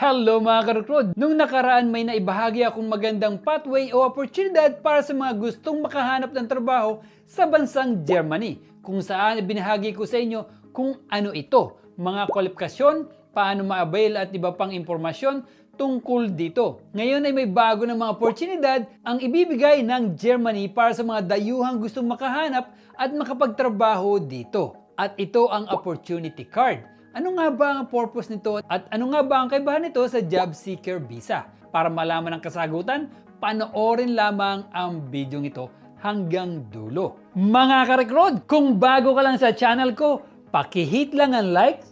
Hello mga karukrod! Nung nakaraan may naibahagi akong magandang pathway o oportunidad para sa mga gustong makahanap ng trabaho sa bansang Germany, kung saan binahagi ko sa inyo kung ano ito, mga kwalifikasyon, paano ma-avail at iba pang impormasyon tungkol dito. Ngayon ay may bago ng mga oportunidad ang ibibigay ng Germany para sa mga dayuhang gustong makahanap at makapagtrabaho dito. At ito ang opportunity card. Ano nga ba ang purpose nito at ano nga ba ang kaibahan nito sa job seeker visa? Para malaman ang kasagutan, panoorin lamang ang video ito hanggang dulo. Mga karekrod, kung bago ka lang sa channel ko, paki-hit lang ang like,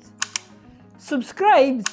subscribe,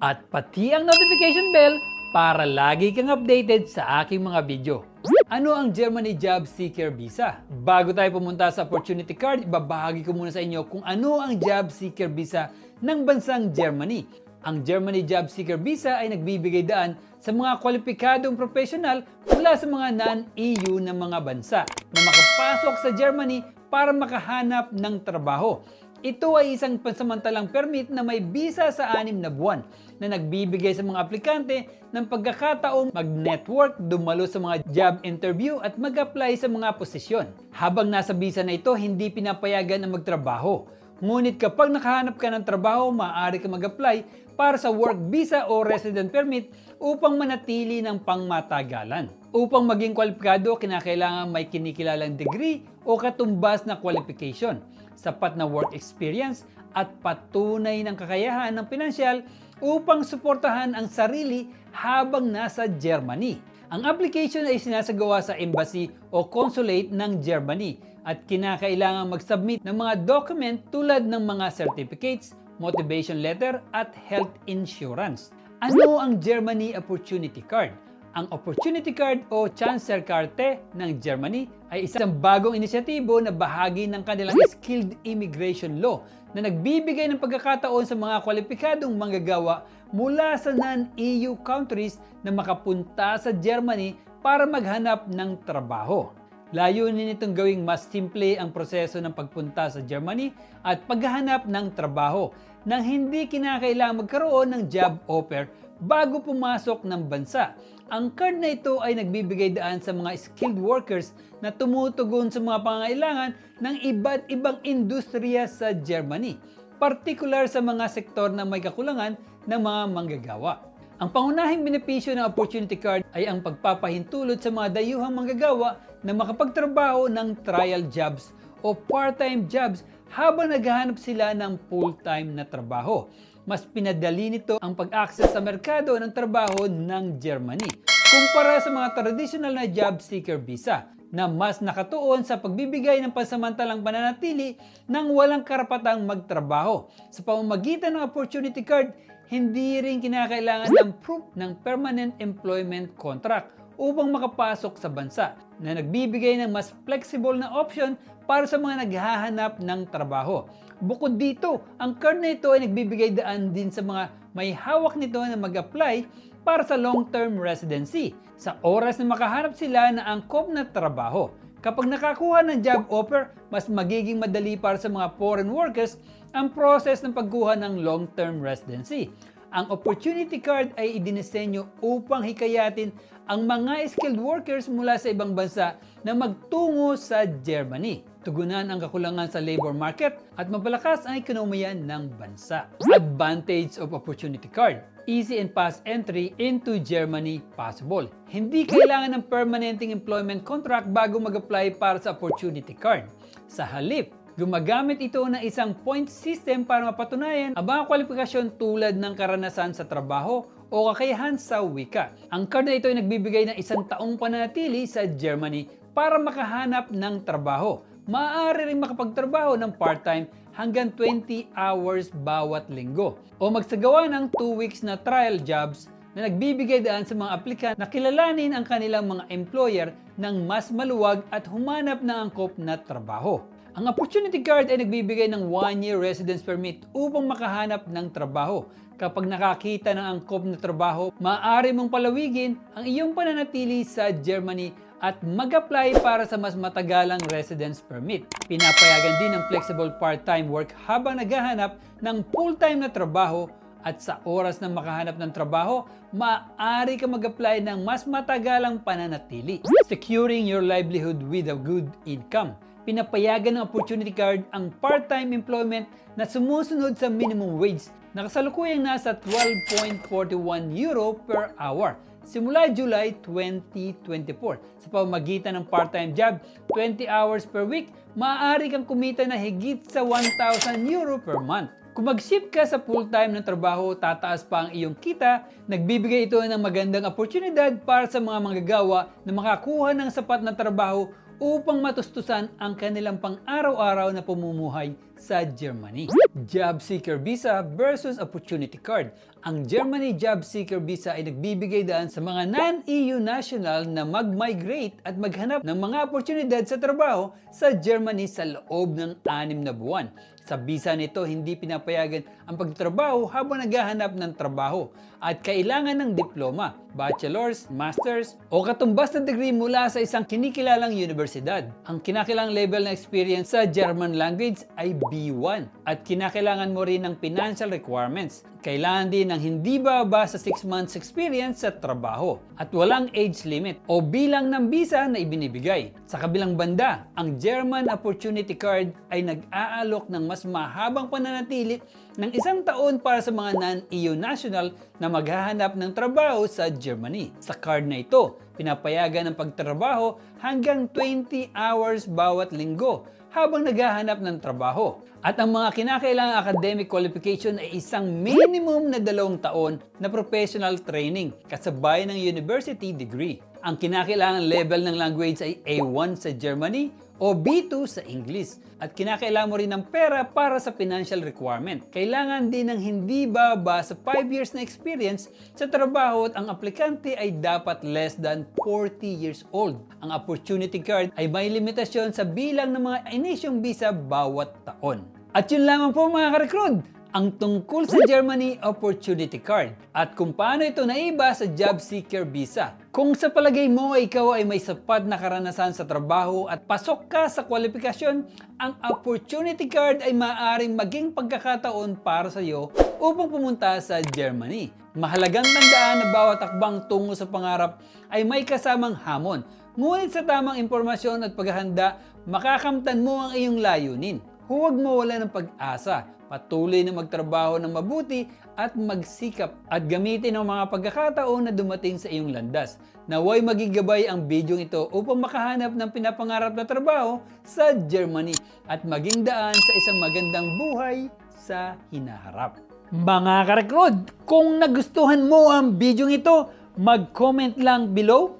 at pati ang notification bell para lagi kang updated sa aking mga video. Ano ang Germany Job Seeker Visa? Bago tayo pumunta sa opportunity card, ibabahagi ko muna sa inyo kung ano ang Job Seeker Visa ng bansang Germany. Ang Germany Job Seeker Visa ay nagbibigay daan sa mga kwalipikadong profesional mula sa mga non-EU na mga bansa na makapasok sa Germany para makahanap ng trabaho. Ito ay isang pansamantalang permit na may visa sa 6 na buwan na nagbibigay sa mga aplikante ng pagkakataong mag-network, dumalo sa mga job interview at mag-apply sa mga posisyon. Habang nasa visa na ito, hindi pinapayagan na magtrabaho. Ngunit kapag nakahanap ka ng trabaho, maaari ka mag-apply para sa work visa o resident permit upang manatili ng pangmatagalan. Upang maging kwalipikado, kinakailangan may kinikilalang degree o katumbas na qualification, sapat na work experience at patunay ng kakayahan ng pinansyal upang suportahan ang sarili habang nasa Germany. Ang application ay sinasagawa sa embassy o consulate ng Germany at kinakailangan mag-submit ng mga document tulad ng mga certificates, motivation letter at health insurance. Ano ang Germany Opportunity Card? Ang Opportunity Card o Chancerkarte ng Germany ay isang bagong inisyatibo na bahagi ng kanilang Skilled Immigration Law na nagbibigay ng pagkakataon sa mga kwalipikadong manggagawa mula sa non-EU countries na makapunta sa Germany para maghanap ng trabaho. Layunin nitong gawing mas simple ang proseso ng pagpunta sa Germany at paghahanap ng trabaho nang hindi kinakailangang magkaroon ng job offer bago pumasok ng bansa. Ang card na ito ay nagbibigay daan sa mga skilled workers na tumutugon sa mga pangangailangan ng iba't ibang industriya sa Germany, partikular sa mga sektor na may kakulangan ng mga manggagawa. Ang pangunahing benepisyo ng Opportunity Card ay ang pagpapahintulot sa mga dayuhang manggagawa na makapagtrabaho ng trial jobs o part-time jobs habang naghahanap sila ng full-time na trabaho. Mas pinadali nito ang pag-access sa merkado ng trabaho ng Germany kumpara sa mga traditional na job seeker visa na mas nakatuon sa pagbibigay ng pansamantalang pananatili ng walang karapatang magtrabaho. Sa pamamagitan ng Opportunity Card, hindi rin kinakailangan ng proof ng permanent employment contract upang makapasok sa bansa na nagbibigay ng mas flexible na option para sa mga naghahanap ng trabaho. Bukod dito, ang card na ito ay nagbibigay daan din sa mga may hawak nito na mag-apply para sa long-term residency sa oras na makahanap sila na angkop na trabaho. Kapag nakakuha ng job offer, mas magiging madali para sa mga foreign workers ang process ng pagkuha ng long-term residency. Ang Opportunity Card ay idinisenyo upang hikayatin ang mga skilled workers mula sa ibang bansa na magtungo sa Germany, tugunan ang kakulangan sa labor market at mapalakas ang ekonomiya ng bansa. Advantage of Opportunity Card: easy and fast entry into Germany possible. Hindi kailangan ng permanenting employment contract bago mag-apply para sa Opportunity Card. Sa halip, gumagamit ito ng isang point system para mapatunayan ang mga kwalifikasyon tulad ng karanasan sa trabaho o kakayahan sa wika. Ang card na ito ay nagbibigay ng 1 taong pananatili sa Germany para makahanap ng trabaho. Maaari rin makapagtrabaho ng part-time hanggang 20 hours bawat linggo o magsagawa ng 2 weeks na trial jobs na nagbibigay daan sa mga aplikant na kilalanin ang kanilang mga employer ng mas maluwag at humanap ng angkop na trabaho. Ang Opportunity Card ay nagbibigay ng 1-year residence permit upang makahanap ng trabaho. Kapag nakakita ng angkop na trabaho, maaari mong palawigin ang iyong pananatili sa Germany at mag-apply para sa mas matagalang residence permit. Pinapayagan din ng flexible part-time work habang naghahanap ng full-time na trabaho at sa oras na makahanap ng trabaho, maaari ka mag-apply ng mas matagalang pananatili. Securing your livelihood with a good income. Pinapayagan ng Opportunity Card ang part-time employment na sumusunod sa minimum wage na kasalukuyang nasa 12.41 euro per hour simula July 2024. Sa pamamagitan ng part-time job, 20 hours per week, maaari kang kumita na higit sa 1,000 euro per month. Kung mag-shift ka sa full-time ng trabaho, tataas pa ang iyong kita. Nagbibigay ito ng magandang oportunidad para sa mga manggagawa na makakuha ng sapat na trabaho upang matustusan ang kanilang pang-araw-araw na pamumuhay sa Germany. Job Seeker Visa versus Opportunity Card. Ang Germany Job Seeker Visa ay nagbibigay daan sa mga non-EU national na mag-migrate at maghanap ng mga oportunidad sa trabaho sa Germany sa loob ng 6 na buwan. Sa visa nito, hindi pinapayagan ang pagtatrabaho habang naghahanap ng trabaho at kailangan ng diploma, bachelor's, master's o katumbas na degree mula sa isang kinikilalang universidad. Ang kinakailangang level na experience sa German language ay B1 at kinakailangan mo rin ng financial requirements. Kailangan din ng hindi bababa sa 6 months experience sa trabaho at walang age limit o bilang ng visa na ibinibigay. Sa kabilang banda, ang German Opportunity Card ay nag-aalok ng mas mahabang pananatili ng 1 taon para sa mga non-EU national na maghahanap ng trabaho sa Germany. Sa card na ito, pinapayagan ng pagtrabaho hanggang 20 hours bawat linggo habang naghahanap ng trabaho. At ang mga kinakailangang academic qualification ay isang minimum na 2 taon na professional training kasabay ng university degree. Ang kinakailangang level ng language ay A1 sa Germany o B2 sa English. At kinakailangan mo rin ng pera para sa financial requirement. Kailangan din ng hindi bababa sa 5 years na experience sa trabaho at ang aplikante ay dapat less than 40 years old. Ang Opportunity Card ay may limitasyon sa bilang ng mga inisyong visa bawat taon. At yun lamang po mga ka-recruit, ang tungkol sa Germany Opportunity Card at kung paano ito naiba sa Job Seeker Visa. Kung sa palagay mo ay ikaw ay may sapat na karanasan sa trabaho at pasok ka sa kwalifikasyon, ang Opportunity Card ay maaaring maging pagkakataon para sa iyo upang pumunta sa Germany. Mahalagang tandaan na bawat akbang tungo sa pangarap ay may kasamang hamon. Ngunit sa tamang impormasyon at paghahanda, makakamtan mo ang iyong layunin. Huwag mawala ng pag-asa. Patuloy na magtrabaho ng mabuti at magsikap at gamitin ang mga pagkakataon na dumating sa iyong landas. Naway magigabay ang bidyong ito upang makahanap ng pinapangarap na trabaho sa Germany at maging daan sa isang magandang buhay sa hinaharap. Mga ka-recruit, kung nagustuhan mo ang bidyong ito, mag-comment lang below.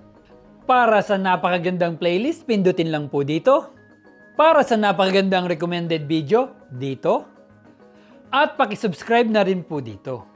Para sa napakagandang playlist, pindutin lang po dito. Para sa napakagandang recommended video, dito. At pakisubscribe na rin po dito.